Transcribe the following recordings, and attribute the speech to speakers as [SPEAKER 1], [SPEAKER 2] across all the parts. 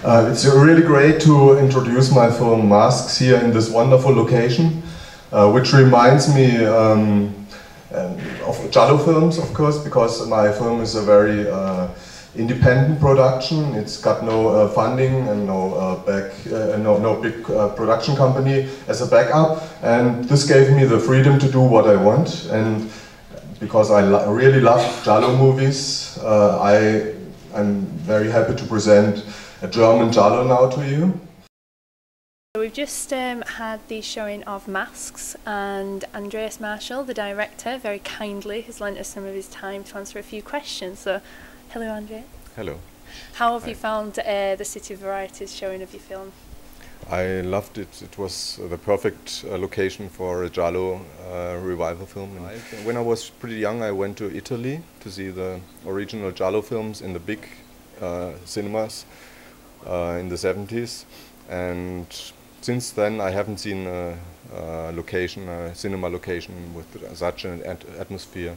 [SPEAKER 1] It's really great to introduce my film Masks here in this wonderful location, which reminds me of Giallo films, of course, because my film is a very independent production. It's got no funding and no big production company as a backup, and this gave me the freedom to do what I want. And because I really love Giallo movies, I'm very happy to present a German Giallo now to you.
[SPEAKER 2] We've just had the showing of Masks, and Andreas Marschall, the director, very kindly has lent us some of his time to answer a few questions. So, hello Andreas.
[SPEAKER 3] Hello.
[SPEAKER 2] How have you found the City Varieties showing of your film?
[SPEAKER 3] I loved it. It was the perfect location for a Giallo revival film. When I was pretty young, I went to Italy to see the original Giallo films in the big cinemas in the 70s, and since then I haven't seen a cinema location with such an atmosphere.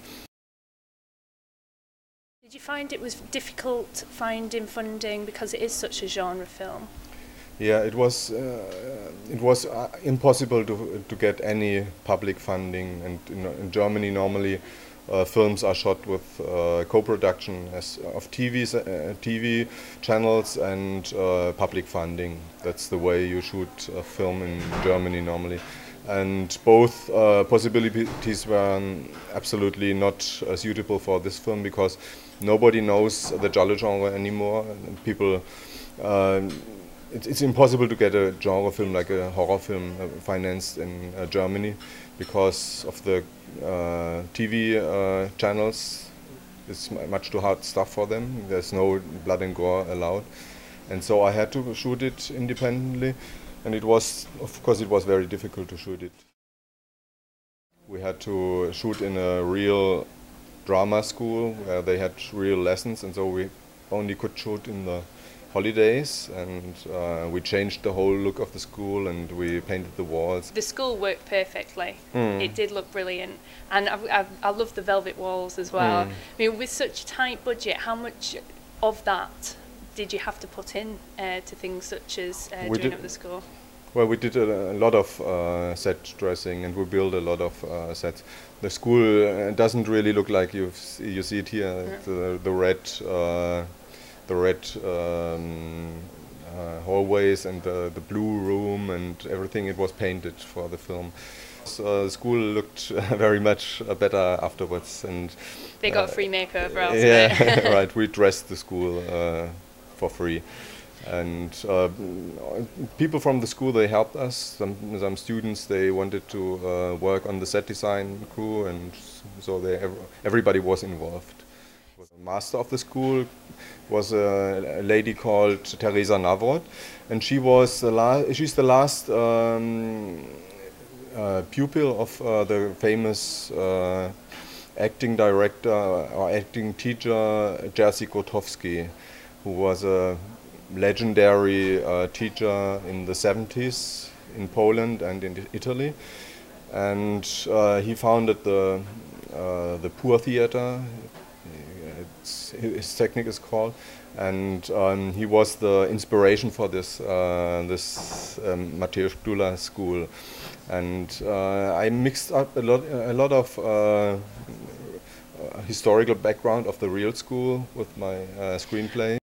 [SPEAKER 2] Did you find it was difficult finding funding because it is such a genre film?
[SPEAKER 3] Yeah, it was impossible to get any public funding, and in Germany normally films are shot with co-production of TV channels and public funding. That's the way you shoot a film in Germany normally. And both possibilities were absolutely not suitable for this film because nobody knows the Giallo genre anymore. People, it's impossible to get a genre film like a horror film financed in Germany because of the TV channels. It's much too hard stuff for them. There's no blood and gore allowed, and so I had to shoot it independently, and it was very difficult to shoot it. We had to shoot in a real drama school where they had real lessons, and so we only could shoot in the holidays, and we changed the whole look of the school and we painted the walls.
[SPEAKER 2] The school worked perfectly. It did look brilliant, and I love the velvet walls as well. I mean, with such a tight budget, how much of that did you have to put in to things such as doing up the school?
[SPEAKER 3] Well, we did a lot of set dressing, and we built a lot of sets. The school doesn't really look like you see it here. The red hallways and the blue room and everything. It was painted for the film. So the school looked very much better afterwards, and
[SPEAKER 2] they got a free makeover.
[SPEAKER 3] Yeah, right. We dressed the school for free. And people from the school, they helped us. Some students, they wanted to work on the set design crew, and so everybody was involved. The master of the school was a lady called Teresa Navrot, and she's the last pupil of the famous acting director or acting teacher Jerzy Grotowski, who was a legendary teacher in the 70s in Poland and in Italy, and he founded the Pur Theater. His technique is called, and he was the inspiration for this Mateusz Dula school, and I mixed up a lot of historical background of the real school with my screenplay.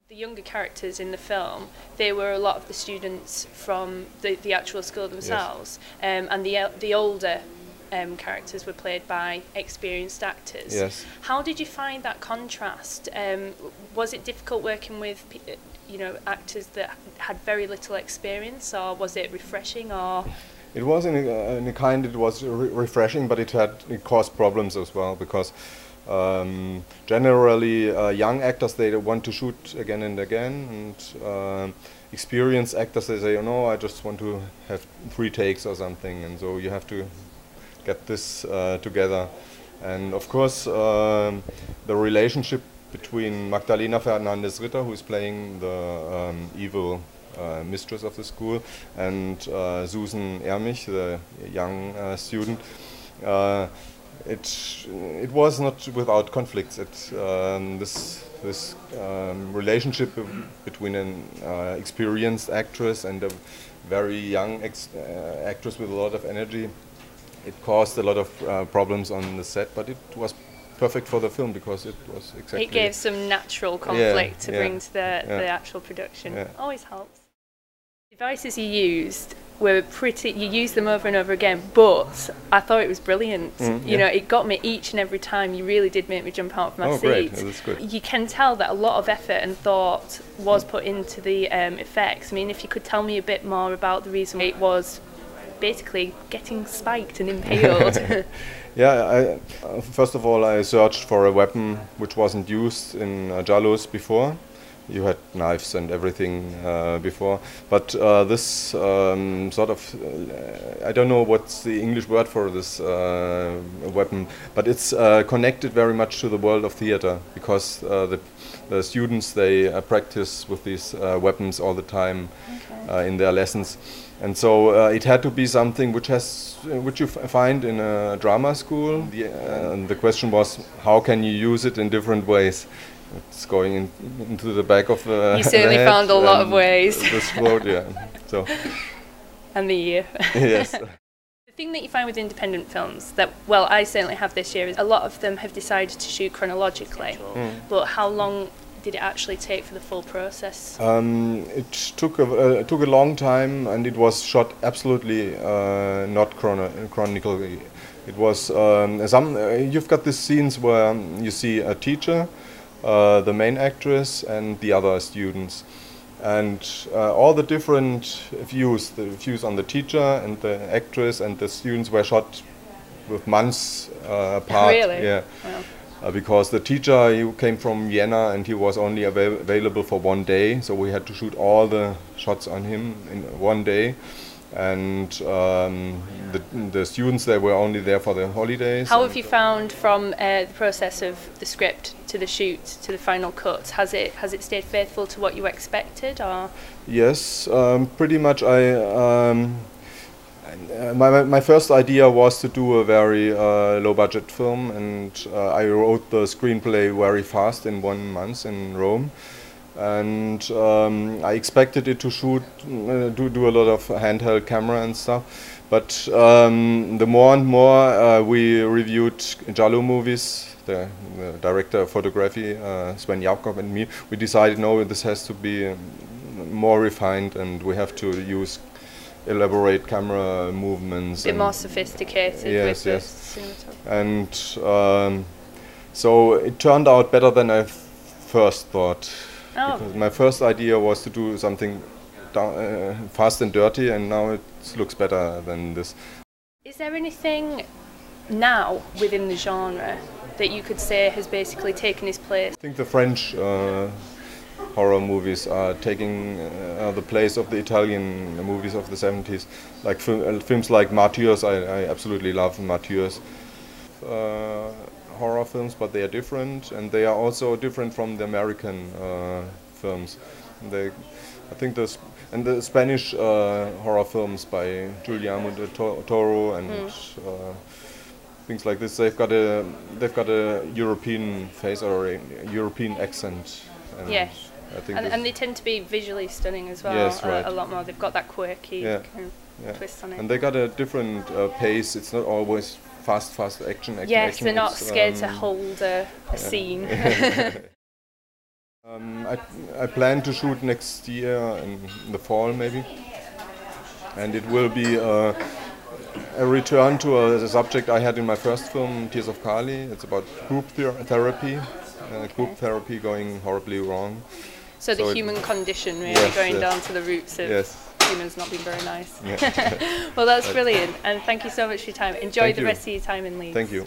[SPEAKER 2] The younger characters in the film, they were a lot of the students from the actual school themselves, yes. And the older characters were played by experienced actors.
[SPEAKER 3] Yes.
[SPEAKER 2] How did you find that contrast? Was it difficult working with actors that had very little experience, or was it refreshing? Or
[SPEAKER 3] it was in a kind. It was refreshing, but it caused problems as well because. Generally, young actors, they want to shoot again and again, and experienced actors, they say, I just want to have 3 takes or something, and so you have to get this together. And of course, the relationship between Magdalena Fernandez-Ritter, who is playing the evil mistress of the school, and Susan Ermich, the young student, it was not without conflicts. This this relationship between an experienced actress and a very young actress with a lot of energy. It caused a lot of problems on the set, but it was perfect for the film because it was exactly...
[SPEAKER 2] It gave some natural conflict to bring to the actual production.
[SPEAKER 3] Yeah.
[SPEAKER 2] Always helps. The devices you used were pretty, you used them over and over again, but I thought it was brilliant. You know, it got me each and every time. You really did make me jump out of my seat.
[SPEAKER 3] Great. That's good.
[SPEAKER 2] You can tell that a lot of effort and thought was put into the effects. I mean, if you could tell me a bit more about the reason it was basically getting spiked and impaled.
[SPEAKER 3] Yeah, first of all, I searched for a weapon which wasn't used in Giallos before. You had knives and everything before, but this sort of, I don't know what's the English word for this weapon, but it's connected very much to the world of theater, because the students, they practice with these weapons all the time in their lessons. And so it had to be something which you find in a drama school. And the question was, how can you use it in different ways? It's going into the back of the
[SPEAKER 2] You certainly
[SPEAKER 3] head
[SPEAKER 2] found a lot of ways.
[SPEAKER 3] The throat, yeah. So.
[SPEAKER 2] And the ear.
[SPEAKER 3] Yes.
[SPEAKER 2] The thing that you find with independent films that, well, I certainly have this year, is a lot of them have decided to shoot chronologically. But how long did it actually take for the full process?
[SPEAKER 3] It took a long time, and it was shot absolutely not chronically. It was you've got these scenes where you see a teacher, the main actress, and the other students, and all the different views. The views on the teacher and the actress and the students were shot with months apart.
[SPEAKER 2] Really?
[SPEAKER 3] Yeah.
[SPEAKER 2] Wow.
[SPEAKER 3] Because the teacher, he came from Vienna and he was only available for 1 day, so we had to shoot all the shots on him in 1 day. And the students, they were only there for the holidays.
[SPEAKER 2] How have you found from the process of the script to the shoot to the final cut? Has it stayed faithful to what you expected, or?
[SPEAKER 3] Yes, pretty much. My first idea was to do a very low-budget film, and I wrote the screenplay very fast in 1 month in Rome. And I expected it to do a lot of handheld camera and stuff. But the more and more we reviewed Giallo movies, the director of photography, Sven Jakob, and me, we decided, no, this has to be more refined, and we have to use elaborate camera movements.
[SPEAKER 2] A bit more sophisticated.
[SPEAKER 3] Yes,
[SPEAKER 2] with
[SPEAKER 3] yes.
[SPEAKER 2] the cinematography.
[SPEAKER 3] And so it turned out better than I first thought.
[SPEAKER 2] Oh.
[SPEAKER 3] Because my first idea was to do something fast and dirty, and now it looks better than this.
[SPEAKER 2] Is there anything now within the genre that you could say has basically taken its place?
[SPEAKER 3] I think the French horror movies are taking the place of the Italian movies of the 70s. Like films like Martyrs, I absolutely love Martyrs. Horror films, but they are different, and they are also different from the American films. I think the Spanish horror films by Guillermo del Toro and things like this, they've got a European face or a European accent. And
[SPEAKER 2] yes.
[SPEAKER 3] I think
[SPEAKER 2] and they tend to be visually stunning as well.
[SPEAKER 3] Yes, right.
[SPEAKER 2] A lot more. They've got that quirky kind of twist on it.
[SPEAKER 3] And they got a different pace. It's not always fast action.
[SPEAKER 2] Yes, they're not scared to hold a scene.
[SPEAKER 3] I plan to shoot next year in the fall maybe, and it will be a return to a subject I had in my first film, Tears of Kali. It's about group therapy, group therapy going horribly wrong.
[SPEAKER 2] So the human condition, really, going down to the roots of humans not being very nice.
[SPEAKER 3] Yeah.
[SPEAKER 2] Well, that's brilliant, and thank you so much for your time. Enjoy the rest of your time in Leeds.
[SPEAKER 3] Thank you.